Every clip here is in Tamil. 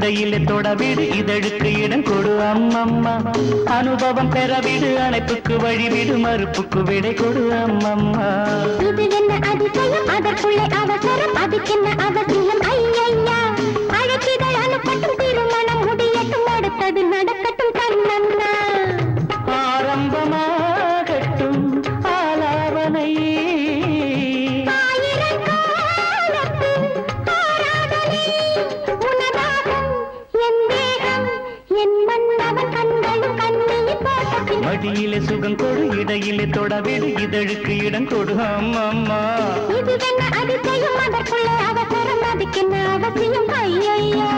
இடையிலே தொடவிடு இதழுக்கு இடம் கொடு அம்மம்மா அனுபவம் பெறவிடு அணைப்புக்கு வழிவிடு மறுப்புக்கு விடை கொடு அம்மம்மா இது என்ன அதிசயம் அதற்குள்ளே அவசரம் அதுக்கென்ன அவசியம் ஐயையா அழைப்பிதழ் அனுப்பட்டும் திருமணம் முடியட்டும் அடுத்தது நடக்கட்டும் கண்ணன்னா ஆரம்பமாகட்டும் ஆலாவனை மடியிலே சுகம் கொடு இடையிலே தொடவிடு இதழுக்கு இடம் கொடு அம்மம்மா இது என்ன அதிசயம் அதற்குள்ளே அவசரம் அதுக்கென்ன அவசியம் ஐயையா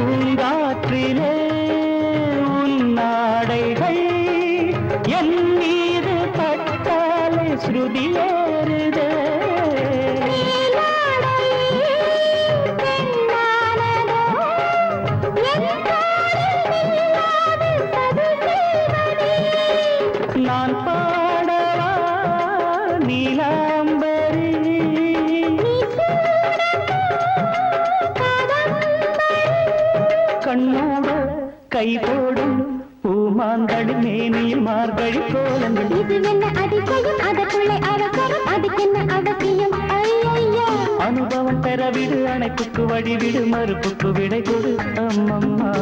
பூங்காற்றிலே உன்னாடைகள் என் மீது பட்டாலே ஸ்ருதியேறுதே நான் பாடவா நீலாம்பரி கண்ணோட கை போடும் பூமாந்தடி மேனியில் மார்கழி கோலங்கள் இது என்ன அதிசயம் அதற்குள்ளே அவசரம் அதுக்கென்ன அவசியம் ஐயையா அனுபவம் பெறவிடு அணைப்புக்கு வழிவிடு மறுப்புக்கு விடை கொடு அம்மம்மா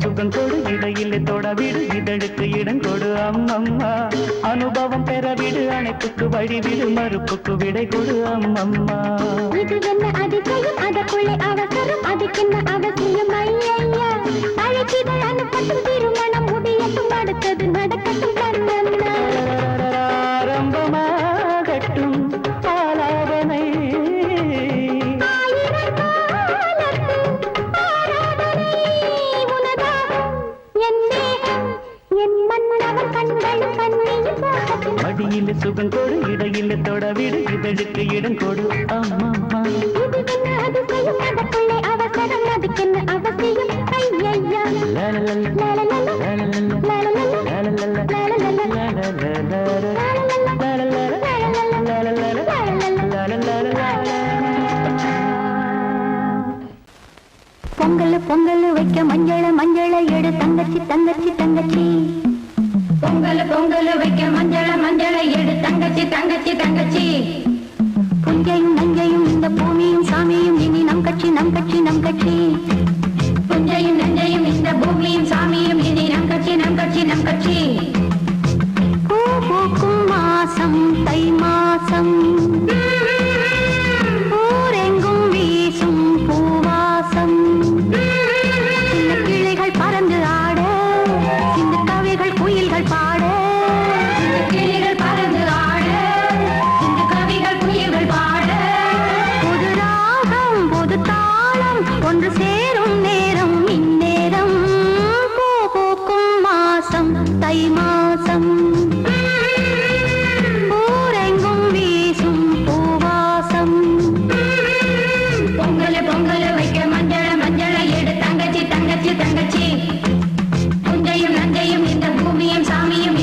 சுகம் கொடு இடையிலே தொடவிடு இதழுக்கு இடம் கொடு அம்மம்மா அனுபவம் பெறவிடு அணைப்புக்கு வழிவிடு மறுப்புக்கு விடை கொடு அம்மம்மா இது என்ன அதிசயம் அதற்குள்ளே அவசரம் அதுக்கென்ன அவசியம் ஐயையா அழைப்பிதழ் அனுப்பட்டும் திருமணம் முடியட்டும் அடுத்தது நடக்கட்டும் கண்ணன்னா ஆரம்பமாகட்டும் ஆலாவனை மடியிலே சுகம் கொடு இடையிலே தொடவிடு இதழுக்கு இடம் கொடு அம்மம்மா இது என்ன அதிசயம் அதற்குள்ளே அவசரம் அதுக்கென்ன அவசியம் ஐயையா பொங்கல் பொங்கல் வைக்க மஞ்சள மஞ்சள எடு தங்கச்சி தங்கச்சி தங்கச்சி பொங்கல் பொங்கல் வைக்க மஞ்சள மஞ்சள எடு தங்கச்சி தங்கச்சி தங்கச்சி புஞ்சையும் நஞ்சையும் இந்த பூமியும் சாமியும் இனி நம் கட்சி நம் கட்சி நம் கட்சி புஞ்சையும் நஞ்சையும் இந்த பூமியும் சாமியும் இனி நம் கட்சி நம் கட்சி நம் கட்சி பூ பூக்கும் மாசம் தை மாசம் ஊரெங்கும் வீசும் பூவாசம் சின்ன கிளைகள் பறந்து ஆட சின்ன கவிகள் குயில்கள் பாட கிளிகள் பறந்து ஆட இந்த கவிகள் குயில்கள் பாட புது ராகம் புது தாளம் ஒன்று சேரும் நேரம் இந்நேரம் பூ பூக்கும் மாசம் தை மாசம் ஊரெங்கும் வீசும் பூவாசம் பொங்கல் பொங்கல் வைக்க மஞ்சள மஞ்சள எடு தங்கச்சி தங்கச்சி தங்கச்சி புஞ்சையும் நஞ்சையும் இந்த பூமியும் சாமியும்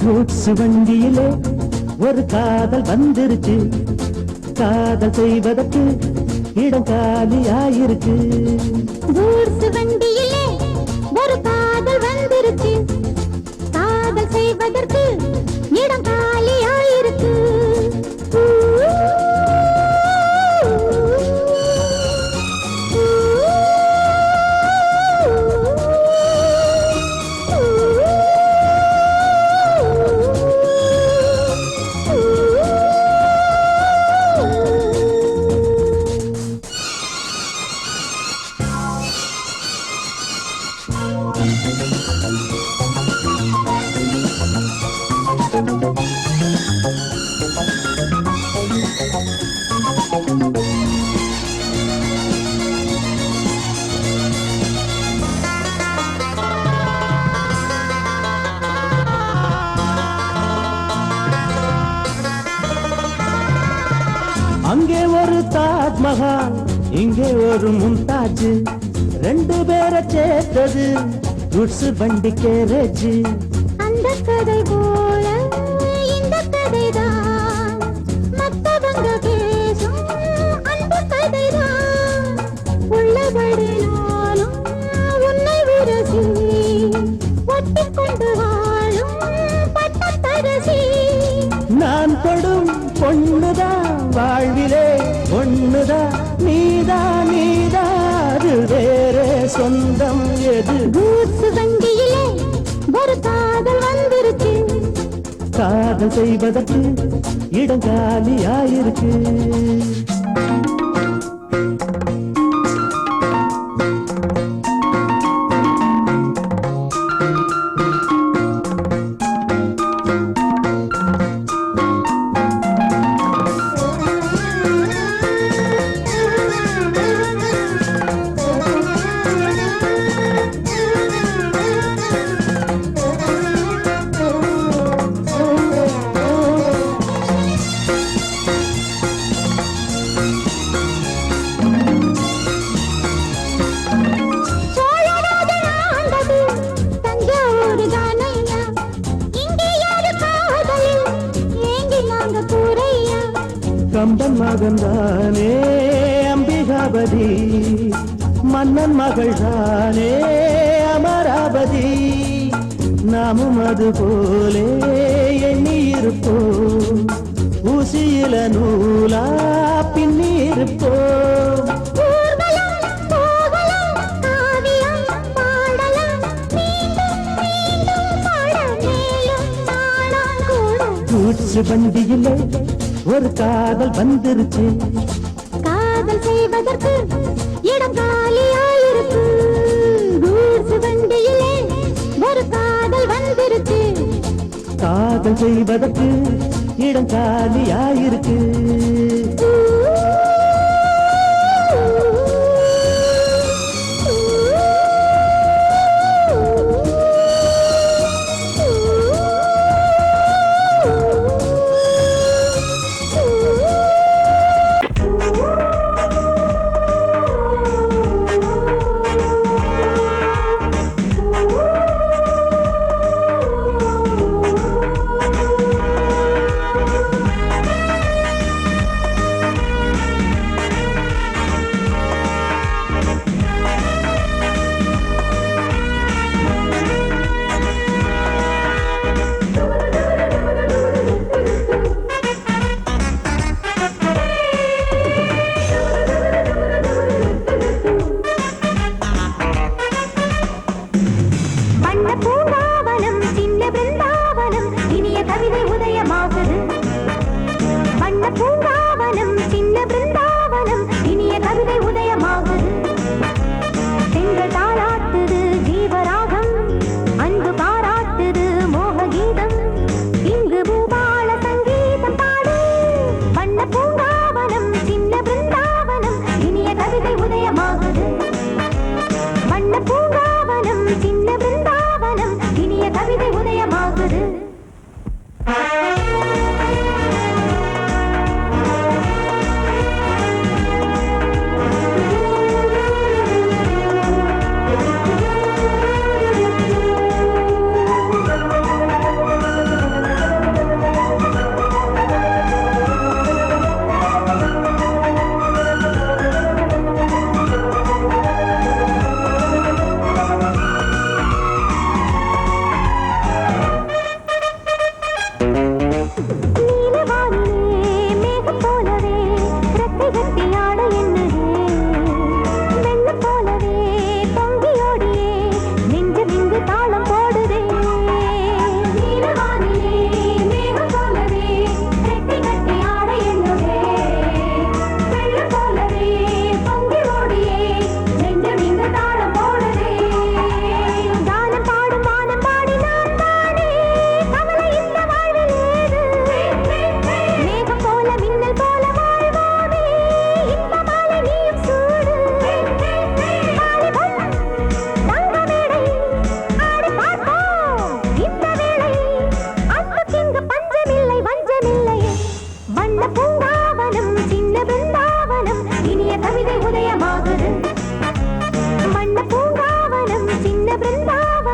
கூட்ஸ் வண்டியிலே ஒரு காதல் வந்துருச்சு, காதல் செய்வதற்கு இடம் காலியாயிருக்கு. கூட்ஸ் வண்டியிலே ஒரு காதல் வந்துருச்சு, காதல் செய்வதற்கு இடம் காலியாயிருக்கு. அங்கே ஒரு தாஜ்மஹால், இங்கே ஒரு மும்தாஜ், ரெண்டு பேரை சேர்த்தது குட்ஸ் வண்டி கேரேஜ். அந்த கதை போல இந்த கதைதான், மத்தவங்க பேசும் அந்த கதைதான். உள்ளபடி நானும் உன்னை விரசி ஒட்டிக்கொண்டு வாழும் பட்டத்தரசி. நான் தொடும் பொண்ணுதான் வாழ்விலே ஒண்ணுதான், நீதான் நீதாது வேற சொந்தம் எது? கூட்ஸ் வண்டியிலே ஒரு காதல் வந்துருச்சு, காதல் செய்வதற்கு இடம் காலியாயிருக்கு. கம்பன் மகன்தானே அம்பிகாபதி, மன்னன் மகள் தானே அமராவதி. நாமும் அது போலே எண்ணி இருப்போம், ஊசியில நூலா பின்னி இருப்போம். கூட்ஸ் வண்டியிலே ஒரு காதல் வந்துருச்சு, காதல் செய்வதற்கு இடம் காலியாயிருக்கு. கூட்ஸ் வண்டியிலே ஒரு காதல் வந்துருச்சு, காதல் செய்வதற்கு இடம் காலியாயிருக்கு.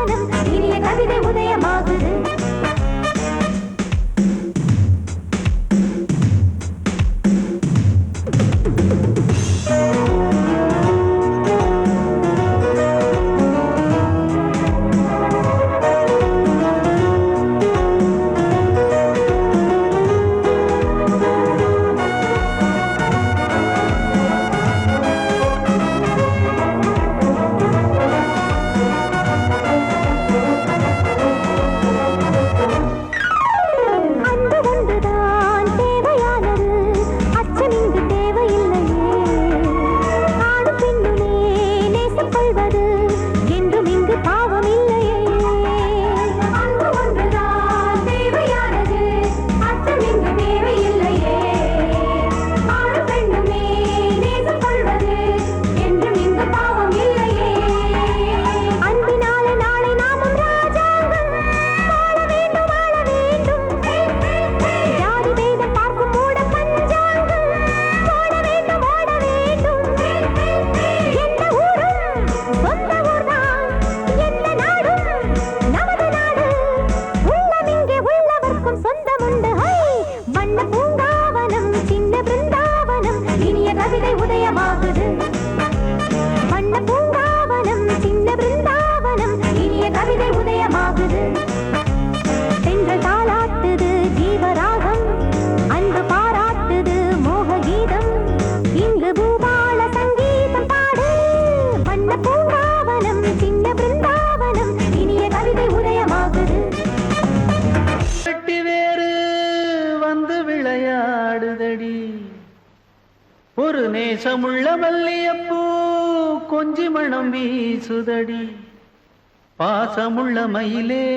பூங்காவனம் இனிய கவிதை உதயமாகுது. ஒரு நேசமுள்ள மல்லியப்பூ கொஞ்சி மணம் வீசுதடி. பாசமுள்ள மயிலே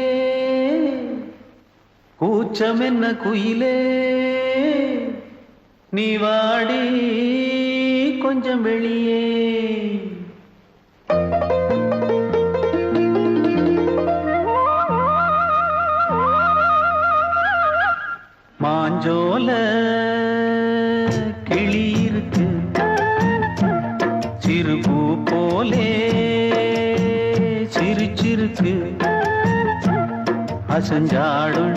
கூச்சம் என்ன குயிலே, நீ வாடி கொஞ்சம் வெளியே. மாஞ்சோல கிளி இருக்கு சிறுபூ போலே சிரிச்சிருக்கு. அசஞ்சாடும்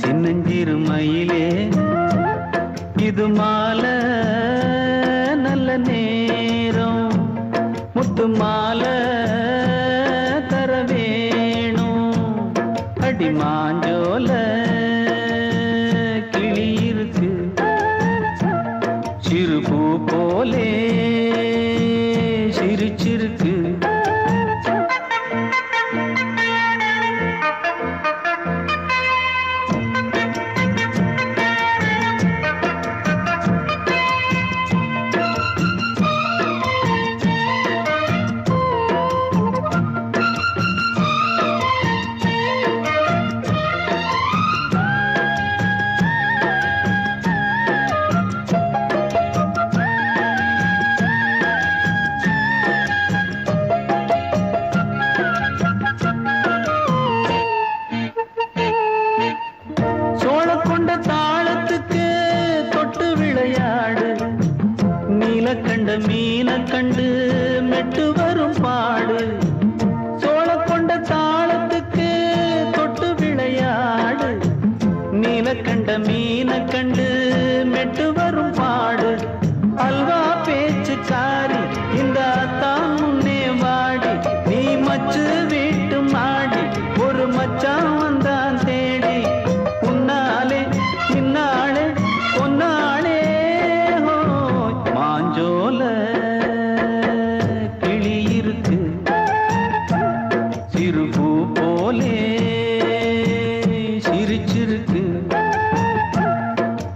சின்னஞ்சிறு மயிலே, இது மாலை நல்ல நேரம், முத்து மாலை தர வேணும். அடி மாஞ்சோல கிளி இருக்கு சிறுபூ போலே சிரிச்சிருக்கு. கண்ட மீன கண்டு மெட்டு வரும் பாடு, சோழ கொண்ட தாளத்துக்கு தொட்டு விளையாடு. நீல கண்ட மீன கண்டு மெட்டு வரும் பாடு, அல்வா பேச்சுக்காரி இந்த தான் முன்னே வாடி. நீ மச்சு வீட்டு மாடி ஒரு மச்சான் வந்தான் தேடி. உன்னாலே இன்னாலே பொன்னாலே மாஞ்சோல கிளி இருக்கு சிறுபூ போலே சிரிச்சிருக்கு.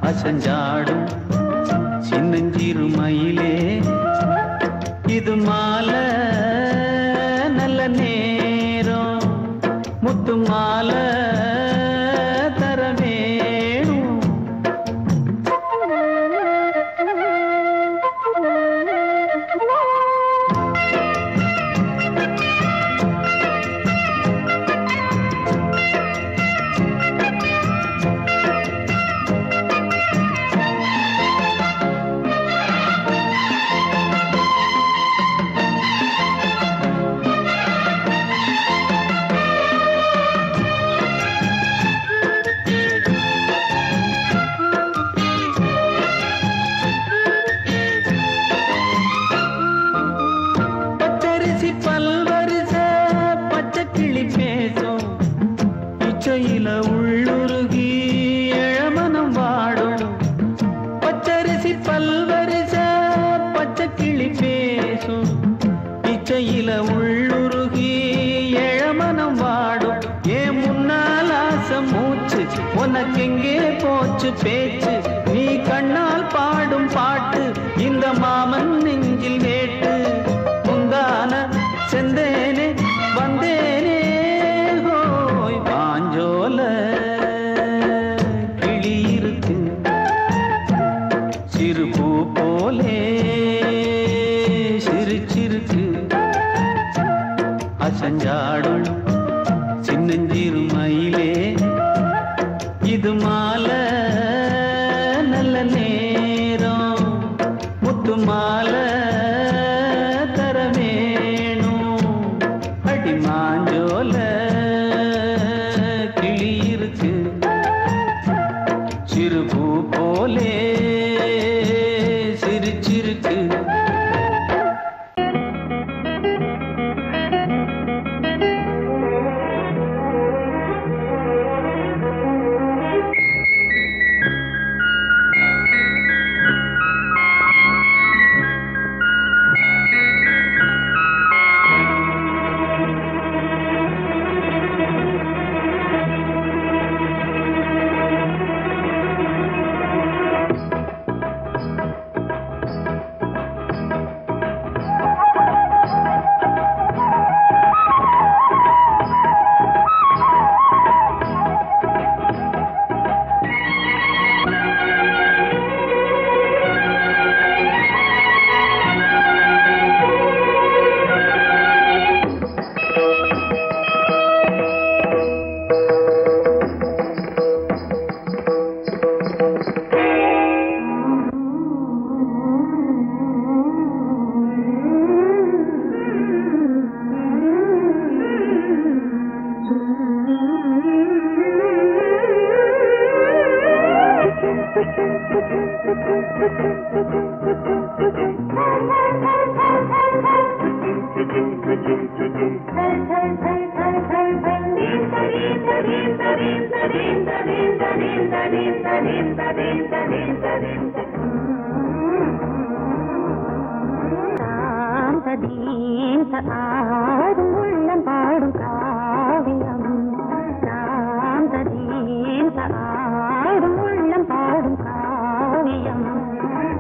அசஞ்சாடும் சின்னஞ்சிறு மயிலே, இது மாலை நல்ல நேரம், முத்து மாலை தர வேணும். பேசும் இச்சையில உள்ளுருகி இளமனம் வாடும் பச்சரிசி பல்வரிச பச்சை கிளி பேசும் இச்சையில உள்ளுருகி இளமனம் வாடும் ஏன் முன்னால் ஆசை மூச்சு உனக்கெங்கே போச்சு பேச்சு நீ கண்ணால் பாடும் பாட்டு இந்த மாமன் நெஞ்சில் வேட்டு முந்தான செந்தேனே வந்தேனே ஹோய் பாஞ்சோல கிளி இருக்கு சிறு பூ போலே சிரிச்சிருக்கு அசஞ்சாடும் சின்னஞ்சிறு மயிலே இது மாலை நல்ல நேரம் முத்து மாலை தர வேணும் அடி மாஞ்சோல கிளி இருக்கு சிறு பூ போலே சிரிச்சிருக்கு ஆடும் உள்ளம் பாடும் காவியம் ஆடும் உள்ளம் பாடும் காவியம்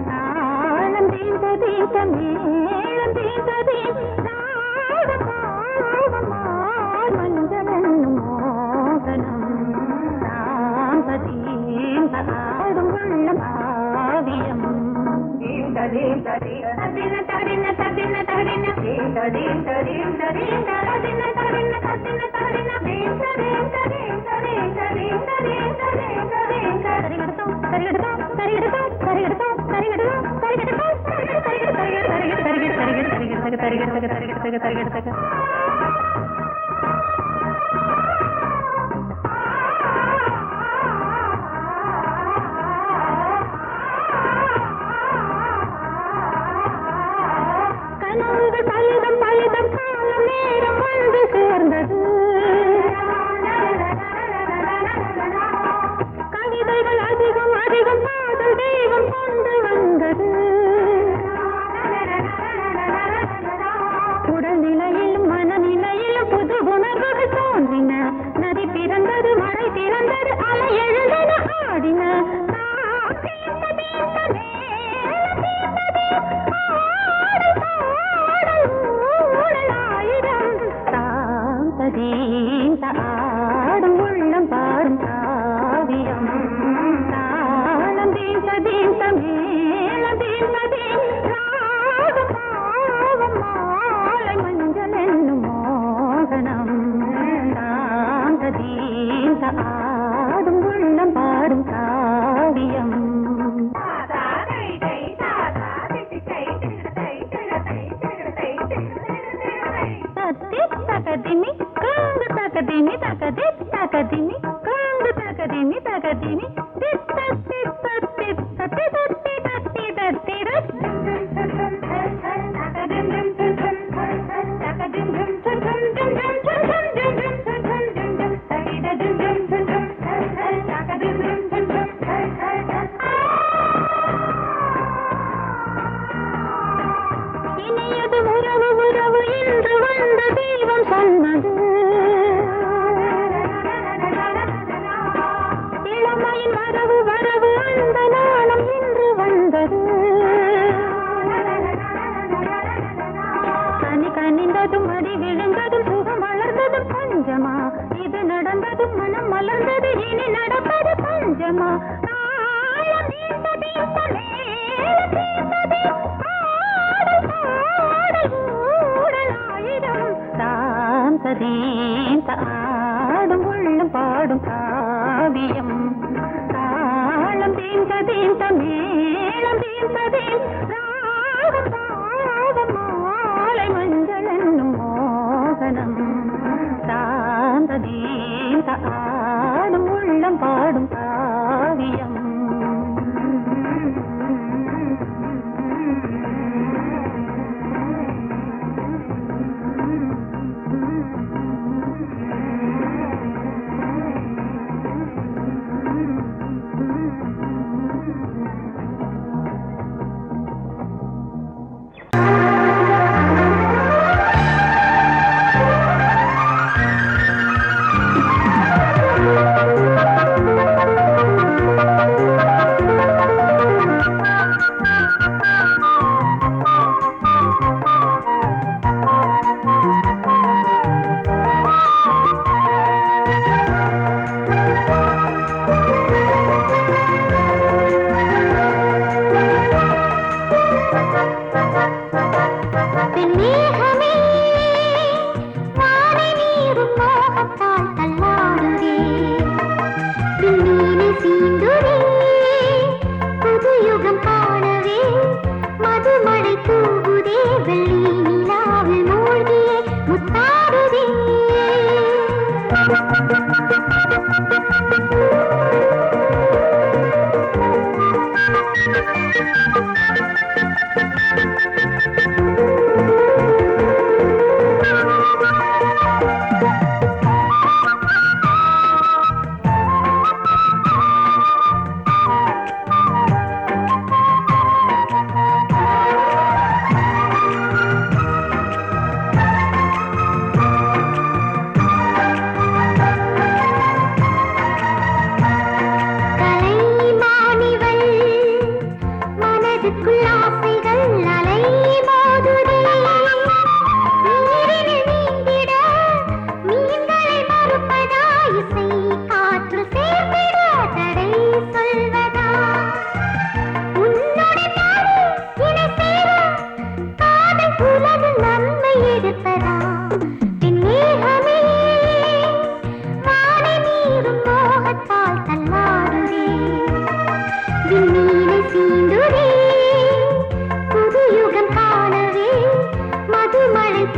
தாளம் தீந்த தீந்த மேளம் தீந்த தீந்த மஞ்சள் என்னும் மோகனம் ஆடும் உள்ளம் காவியம் பலிதம் பலிதம் காலம் நேரம் வந்து சேர்ந்தது கவிதைகள் அதிகம் அதிகம் காதல் தெய்வம் கொண்டு வந்தது உடல்நிலையிலும் மனநிலையிலும் புது உணர்வுகள் தோன்றின நதி பிறந்தது மழை பிறந்தது அலை எழுந்தது ஆடின ஆடும் உள்ளம் பாடும் காவியம் தாளம் தீந்த தீந்த மேளம் தீந்த தீந்த மாலை மஞ்சள் என்னும் மோகனம் தாந்த தீந்த ஆடும் உள்ளம் பாடும் காவியம் தகதினி காங்கு தகதினி தகதி தகதினி காங்கு தகதினி தகதினி தித்த தித்த தித்த தித்தி தத்தி தத்தி தகதிம் மலர்ந்தது மனம் மலர்ந்தது இனி நடப்பது பஞ்சமா தாளம் தீர்த்ததே மேளம் தீர்த்ததே பாடல் பாடல் ஊடல் ஆயிரம் தாம் சதீம் ஆடும் உள்ளம் பாடும் காவியம் தாளம் தீர்த்ததீம் மேளம் தீர்த்ததீம் ராகம் பாதம் மாலை மஞ்சள் என்னும் மோகனம் சாந்ததீந்த ஆடும் உள்ளம் பாடும் காவியம்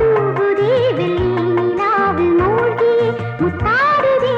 தூவுதே வெள்ளி நிலாவில் மூழ்கி முத்தாடுதே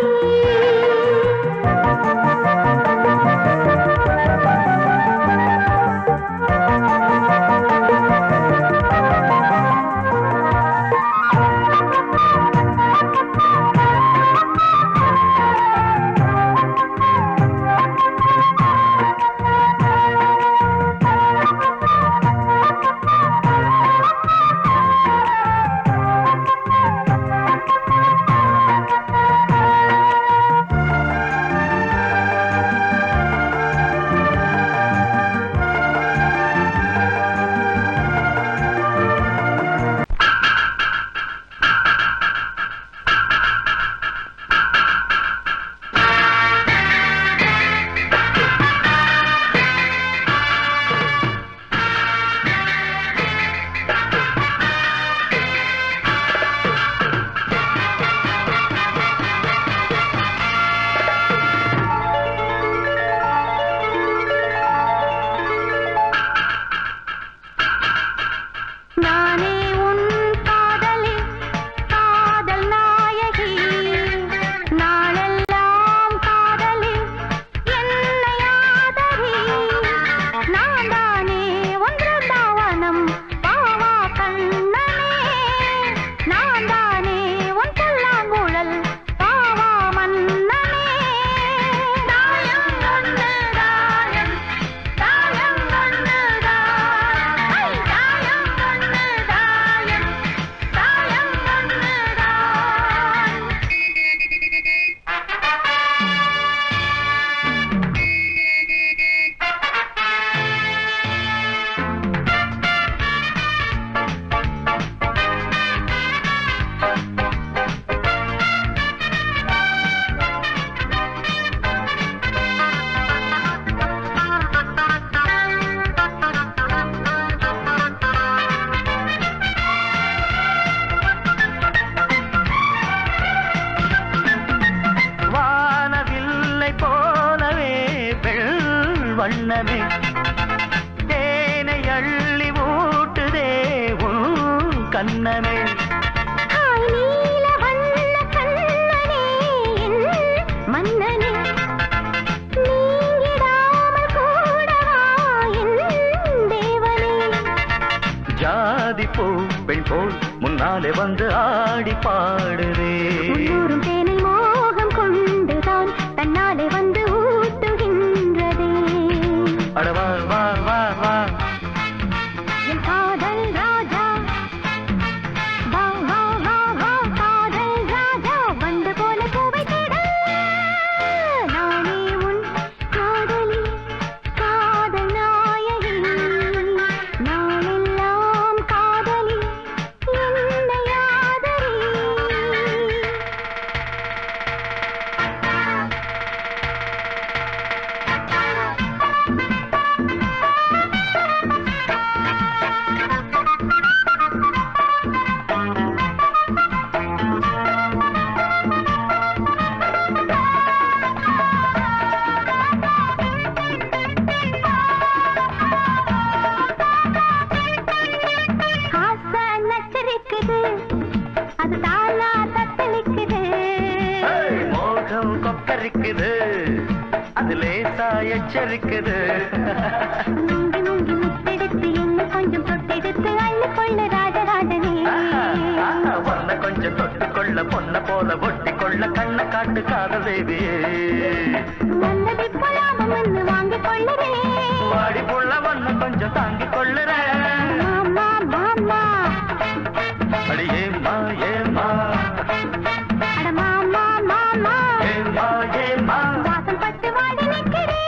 வண்ணமே தேனை அள்ளி ஊட்டுதே உன் கண்ணமே ஹாய் நீல வண்ண கண்ணனே என் மன்னனே நீங்கிடாமல் கூடவா என் தேவனே ஜாதி பூ பெண் போல் முன்னாலே வந்து ஆடி பாடுதே உள்ளூரும் தேனை மோகம் கொண்டுதான் தன்னாலே வந்து ஊட்டுகின்றதே அட வா வா வா வா என் காதல் ராஜா வா வா வா வா காதல் ராஜா வந்து போல பூவை தேட நானே உன் காதலி காதல் நாயகி நாளெல்லாம் காதலி என்னை ஆதரி ஆசை நச்சரிக்குது அது தானா தத்தளிக்குது ஏய், மோகம் கொக்கரிக்குது அது லேசா எச்சரிக்குது முங்கி முங்கி முத்தெடுத்து என்ன கொஞ்சம் தொட்டெடுத்து அள்ளி கொள்ள ராஜராஜனே பொண்ண கொஞ்சம் தொட்டுக்கொள்ள பொண்ண போல ஒட்டி கொள்ள கண்ண காட்டு காதல் தேவியே நல்லதை போலாமம் என்று வாங்கிக் கொள்ளுறேன் வாடி புள்ள ஒண்ணு கொஞ்சம் தாங்கிக் கொள்ளுற மாமா மாமா அடி ஏம்மா ஏம்மா அட மாமா மாமா ஏம்மா ஏம்மா வாசம் பட்டு வாடி நிற்கிறேன்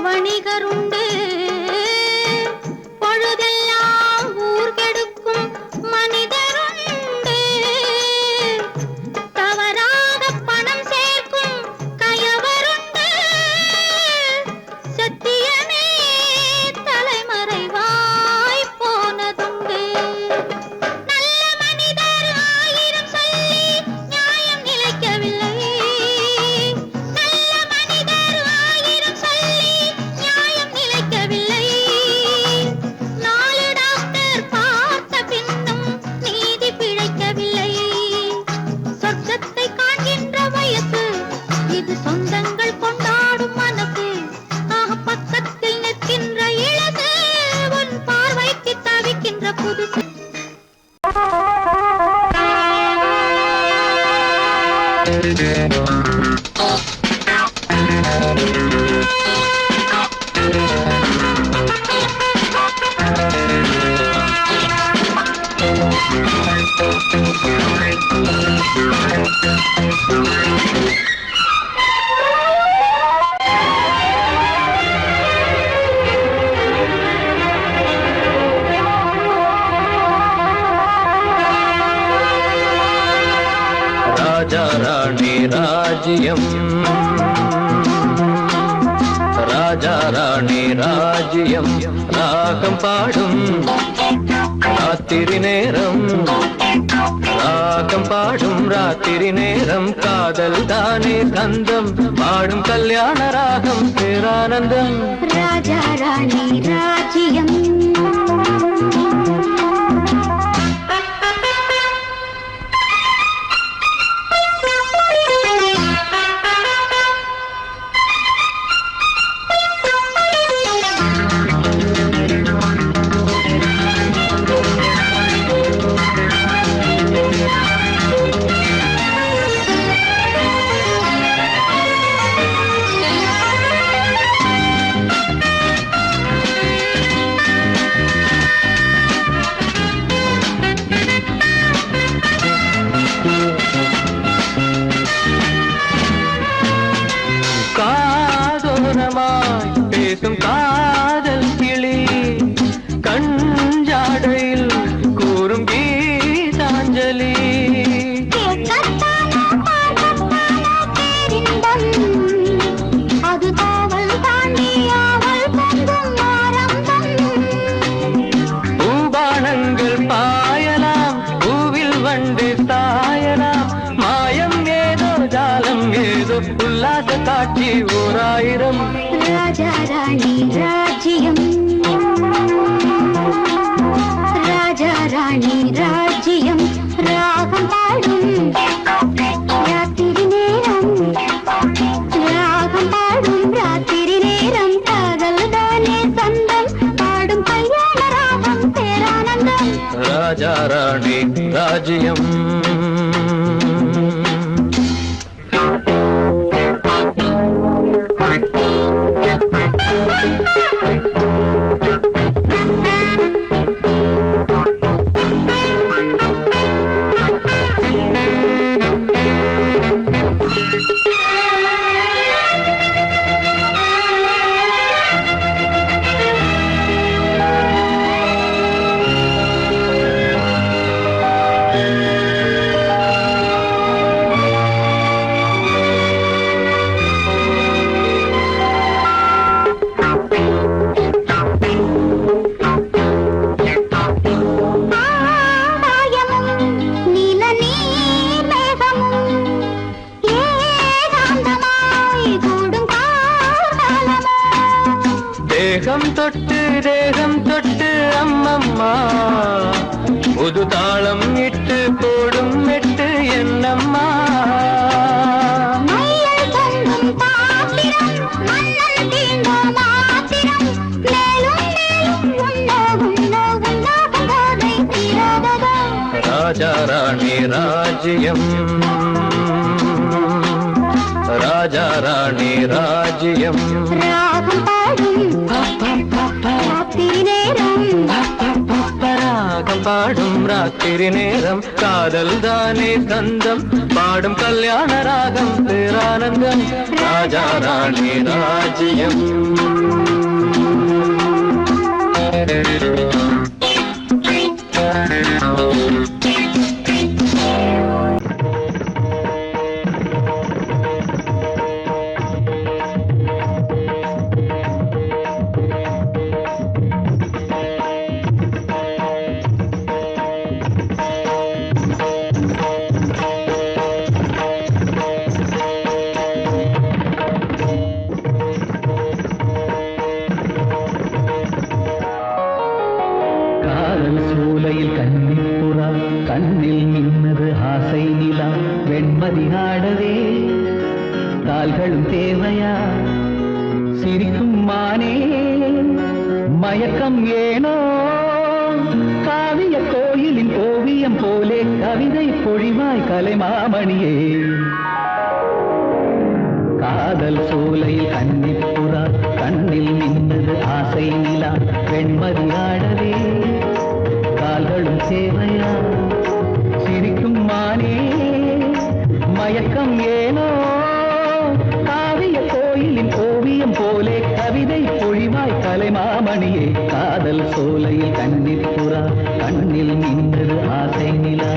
வணிகருண்டு பொழுதெல்லாம் ஊர் கெடுக்கும் மனிதருண்டு தவறாக பணம் சேர்க்கும் கயவருண்டு சத்தியமே தலைமறைவாய் போனதுண்டு நல்ல மனிதர் ஆயிரம் சொல்லி நியாயம் நிலைக்கவில்லை நல்ல மனிதர் ஆயிரம் சொல்லி நியாயம் நிலைக்கவில்லை நாலு டாக்டர் பார்த்த பின்னும் நீதி பிழைக்கவில்லை சொர்க்கத்தை காண்கின்ற வயசு இது சொந்தங்கள் கொண்டாடும் மனசு ஆக பக்கத்தில் நிற்கின்ற இளசு உன் பார்வைக்கு தவிக்கின்ற புதுசு ராஜா ராணி ராஜ்யம் ராஜா ராணி ராஜ்யம் ராகம் பாடும் ராத்திரி நேரம் ராகம் பாடும் ராத்திரி நேரம் காதல் தானே கந்தம் பாடும் கல்யாண ராகம் பேரானந்தம் ராஜா ராணி ராஜ்யம் காதோரமாய் பேசும் காதல் கிளி கஞ்சாடையில் கூறும் கீதாஞ்சலி அது காவல் தாண்டி ஆவல் பொங்கும் ஆரம்பம் பூபானங்கள் பாயலாம் பூவில் வண்டு சாயலாம் மாயம் ஏதோ ஜாலம் ஏதோ உல்லாச காட்சி ஓராயிரம் ராஜா ராணி ராஜ்யம் ராஜா ராணி ராஜ்யம் ராகம் பாடும் ராத்திரி நேரம் ராகம் பாடும் ராத்திரி நேரம் காதல் தானே சொந்தம் பாடும் கல்யாண ராகம் பேரானந்தம் ராஜா ராணி ராஜ்யம் தேகம் தொட்டு அம்மம்மா புது தாளம் இட்டு போடும் மெட்டு என்னம்மா ராஜா ராணி ராஜ்யம் ராஜா ராணி ராஜ்யம் ராகம் பாடும் ராத்திரி நேரம் ராகம் பாடும் ராத்திரி நேரம் காதல் தானே கந்தம் பாடும் கல்யாண ராகம் பேரானந்தம் ராஜா ராணி ராஜ்யம் கால்களும் தேவையா சிரிக்கும் மானே மயக்கம் ஏனோ காவிய கோயிலின் ஓவியம் போலே கவிதை பொழிவாய் கலைமாமணியே காதல் சோலையில் கன்னிப்புறா கண்ணில் நின்றது ஆசை நிலா வெண்மதி ஆடவே கால்களும் தேவையா சிரிக்கும் மானே மயக்கம் ஏனோ காவிய கோயிலின் ஓவியம் போலே கவிதை பொழிவாய் கலைமாமணியே காதல் சோலையில் கன்னிப்புறா கண்ணில் நின்றது ஆசை நிலா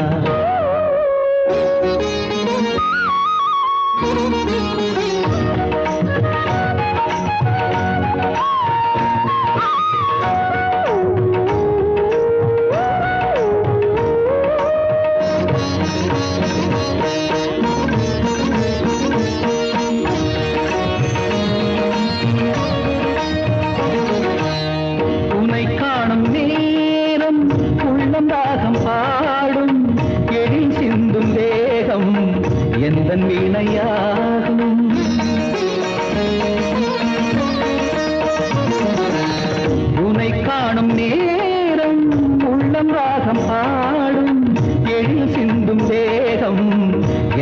எந்தன் வீணையாகும் உனை காணும் நேரம் உள்ளம் ராகம் பாடும் எழில் சிந்தும் தேகம்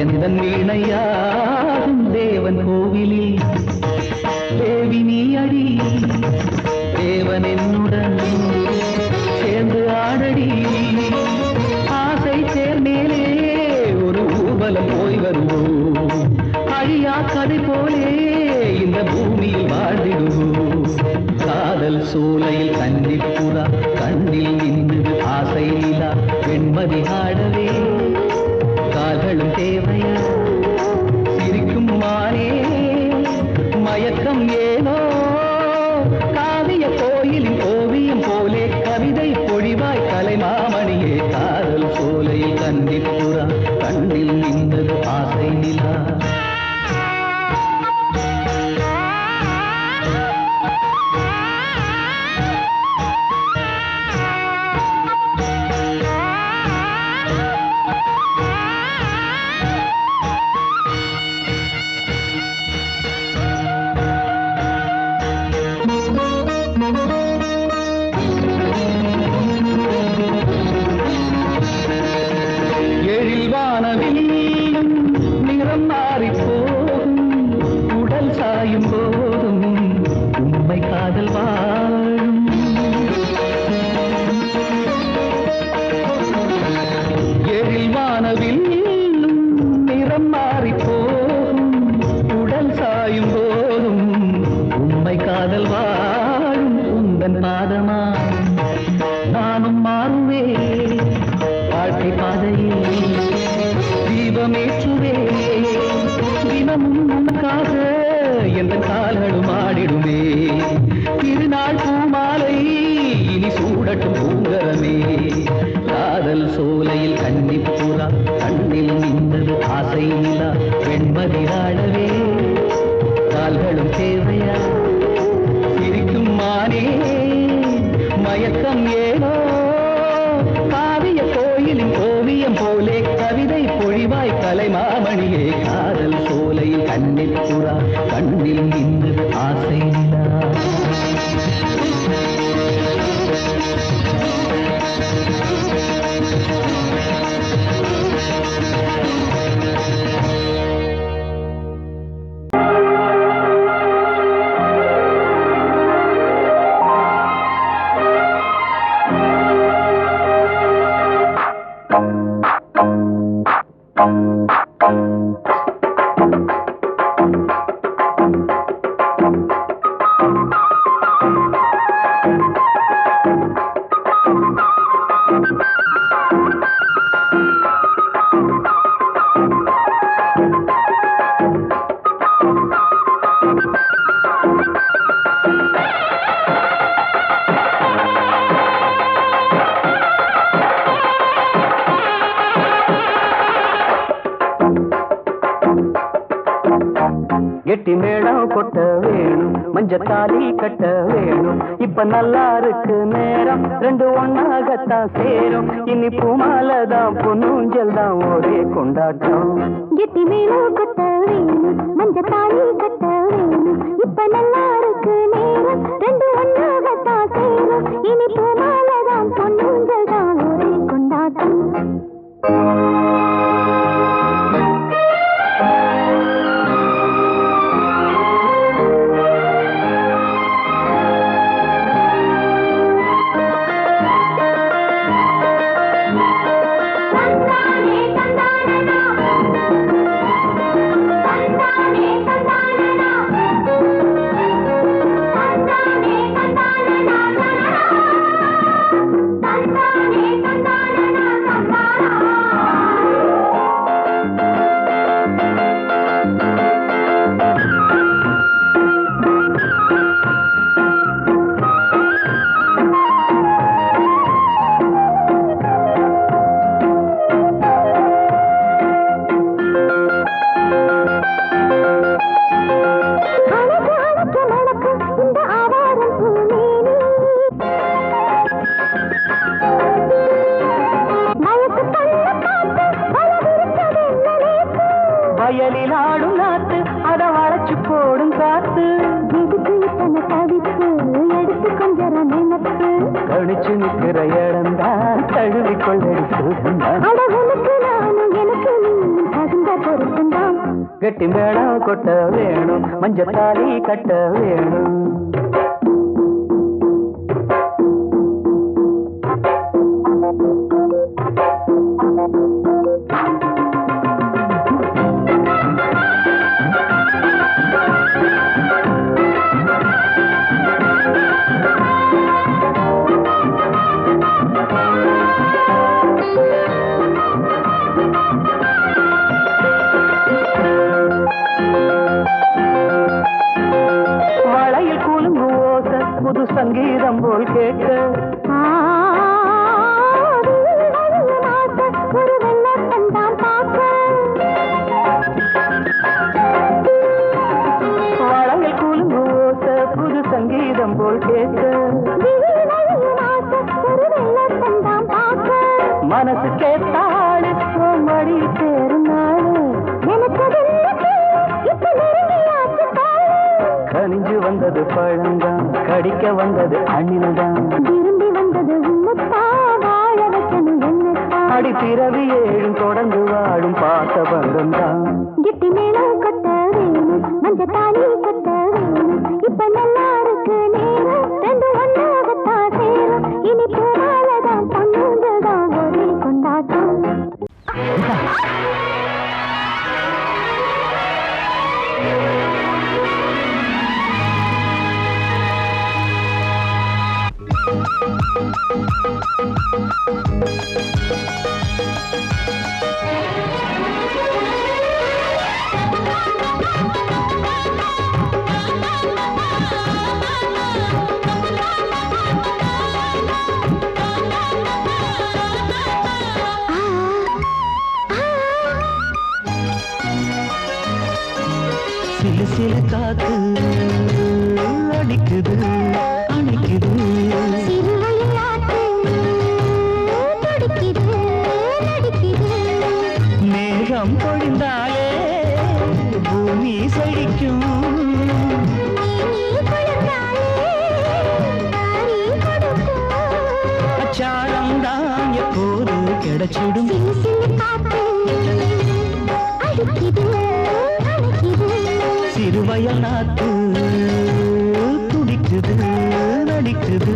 எந்தன் வீணையாகும் தேவன் கோவிலில் தேவி நீ அடி தேவன் என்னுடன் சேர்ந்து ஆடடி ஆசை சேர்மேலே ஒரு ஊர்வலம் போய் வருவோம் அழியா கதை போலே இந்த பூமியில் வாழ்ந்திடுவோம் காதல் சோலையில் கன்னிப்புறா கண்ணில் நின்றது ஆசை நிலா வெண்மதி ஆடவே கால்களும் தேவையா சிரிக்கும் மானே மயக்கம் ஏனோ காவிய கோயிலின் ஓவியம் போலே கவிதை பொழிவாய் கலைமாமணியே காதல் சோலையில் கன்னிப்புறா கண்ணில் நின்றது ஆசை நிலா நிறம் மாறி போகும் உடல் சாயும் போதும் உண்மை காதல் வாழும் எழில் வானவில் நிறம் மாறி போகும் உடல் சாயும் போதும் உண்மை காதல் வாழும் உந்தன் பாதமா நானும் மாறுவே வாழ்க்கை பாதையில் தீபமேற்றுவே தினமும் உனக்காக எந்த கால்களும் ஆடிடுமே திருநாள் பூமாலை இனி சூடட்டும் பூங்கரமே காதல் சோலையில் கன்னிப்புறா கண்ணில் நின்றது ஆசை நிலா வெண்மதி ஆடவே கால்களும் தேவையா சிரிக்கும் மானே மயக்கம் ஏனோ காவிய கோயிலின் ஓவியம் போலே கவிதை பொழிவாய் கலைமாமணியே காதல் சோலையில் கன்னிப்புறா கண்ணில் நின்றது ஆசை நிலா గట్టి మేళం కొట్ట వేణు மஞ்சத்தாலி கட்ட வேணும். இப்ப நல்லா இருக்கு நேரம், ரெண்டு ஒன்னாகத்தான் சேரும். இனி பூமாலதான் பொன்னூஞ்சல் தான் ஒரே கொண்டாட்டம். கெட்டி மேளம் கொட்ட வேணும், மஞ்சத்தாலி கட்ட வேணும். இப்ப நல்லா இருக்கு நேரம், ரெண்டு ஒன்னாகத்தான் சேரும். இனி பூமாலதான் பொன்னூஞ்சல் தான் ஒரே கொண்டாட்டம். வயலில் ஆடும் நாத்து, அத வளைச்சு போடும் காத்து. எதுக்கு இத்தனை தவிப்பு, எடுத்து கொஞ்சம் நினைப்பு. கழிச்சு நிற்கிற இடம்தான் தழுவி கொள்ளடி சுகந்தான். அழகுனுக்கு நானும் எனக்கு நீயும் தகுந்த பொருத்தந்தான். கெட்டி மேளம் கொட்ட வேணும், மஞ்சத்தாலி கட்ட வேணும். வளையில் கூலுங்கு ஓசை புது சங்கீதம் போல் கேட்க. ஒரு வெள்ளத்தந்தான் பார்க்க. வளையில் கூலுங்கு ஓசை புது சங்கீதம் போல் கேட்க. ஒரு வெள்ளத்தந்தான் பார்க்க. மனசு கேட்டாடு மடி சேரும் நாடு. எனக்கு இப்ப நெருங்கியாச்சு காலம். கனிஞ்சு வந்தது பழந்தான், கடிக்க வந்தது அணில்தான். விரும்பி வந்தது உன்னத்தா, வாழ வைக்கணும் என்னத்தா. அடி பிறவி ஏழும் தொடர்ந்து வாழும் பாச பந்தம்தான். கெட்டி மேளம் கொட்ட வேணும், மஞ்சத்தாலி கட்ட வேணும். இப்ப நல்லா இருக்கு நேரம், ரெண்டு ஒன்னாகத்தான் சேரும். இனி பூமாலதான் பொன்னூஞ்சல்தான் ஒரே கொண்டாட்டம். சிலு சிலு காத்து அடிக்குது அணைக்குது. சிறுவழியாட்டு துடிக்குது நடிக்குது. மேகம் பொழிந்தாலே பூமி செழிக்கும். நீ குளிர்ந்தாலே தாரி கொடுக்கும். அச்சாரம் தான் எப்போது கிடைச்சிடும். சிலு சிலு காத்து அடிக்குது அணைக்குது. சிறுவயல் நாத்து துடிக்குது நடிக்குது.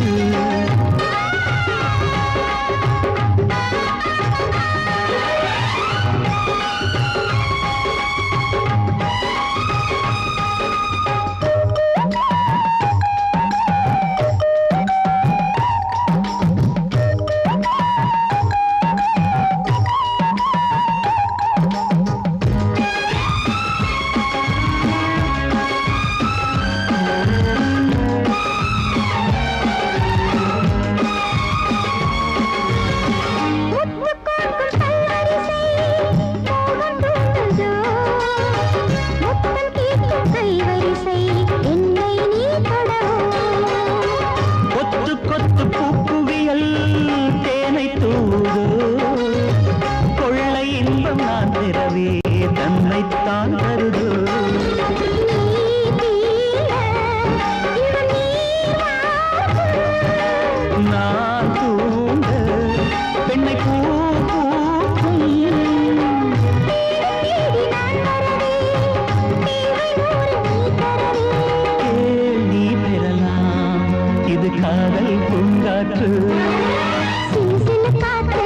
இது காதல் பூங்காற்று சிலு சிலு காற்று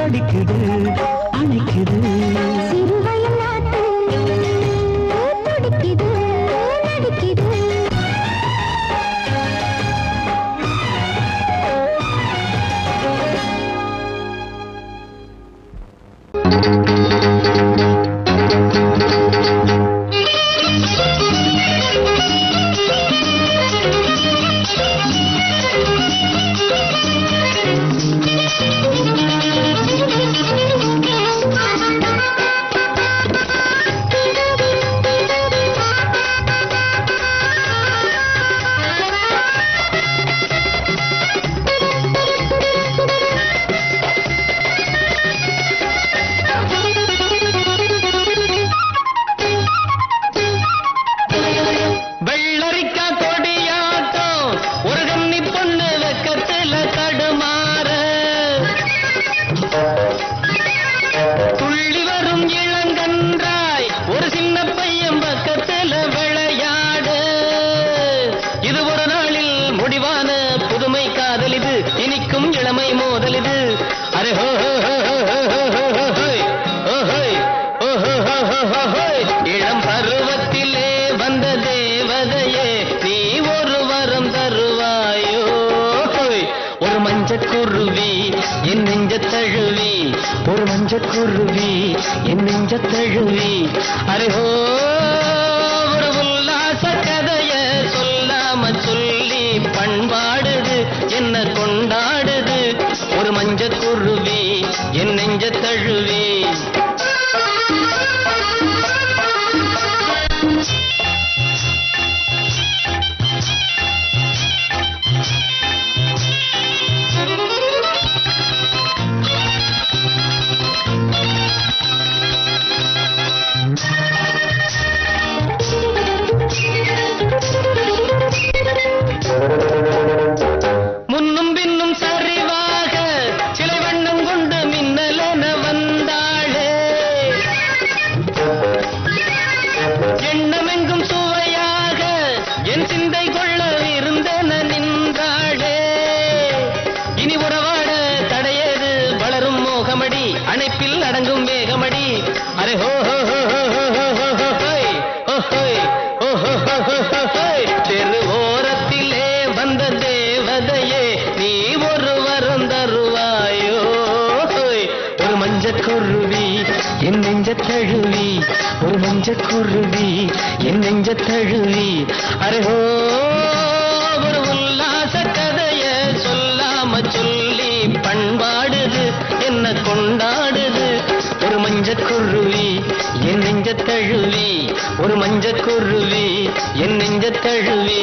அடிக்குது அணைக்குது சிறுவயல் நாட்டு துடிக்குது நடிக்குது குருவி என் நெஞ்ச தழுவி அரேஹோ ஒரு உல்லாச கதைய சொல்லாம சொல்லி பண்பாடுது என்ன கொண்டாடுது ஒரு மஞ்ச குருவி என் நெஞ்ச தழுவி முன்னும் பின்னும் சரிவாக சிலை வண்ணம் கொண்டு மின்னலென வந்தாளே எண்ணமெங்கும் சுவையாக என் சிந்தை கொள்ள இருந்தென நின்றாளே இனி உறவாட தடையேது வளரும் மோகமடி அணைப்பில் அடங்கும் வேகமடி அரே ஹோ ஹோ ஹோ ஹோ ஹோ தெருவோரத்திலே வந்த தேவதையே நீ ஒரு வரம் தருவாயோ ஒரு மஞ்சக்குருவி என் நெஞ்ச தழுவி ஒரு மஞ்சக்குருவி என் நெஞ்ச தழுவி அரேஹோ ஒரு உல்லாச கதைய சொல்லாம சொல்லி பண்பாடுது என்ன கொண்டாடுது ஒரு மஞ்சக்குருவி என் நெஞ்ச தழுவி ஒரு மஞ்சக்குருவி என் நெஞ்ச தழுவி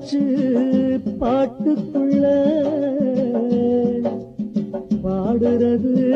வச்சு பாட்டுக்குள்ள பாடுறது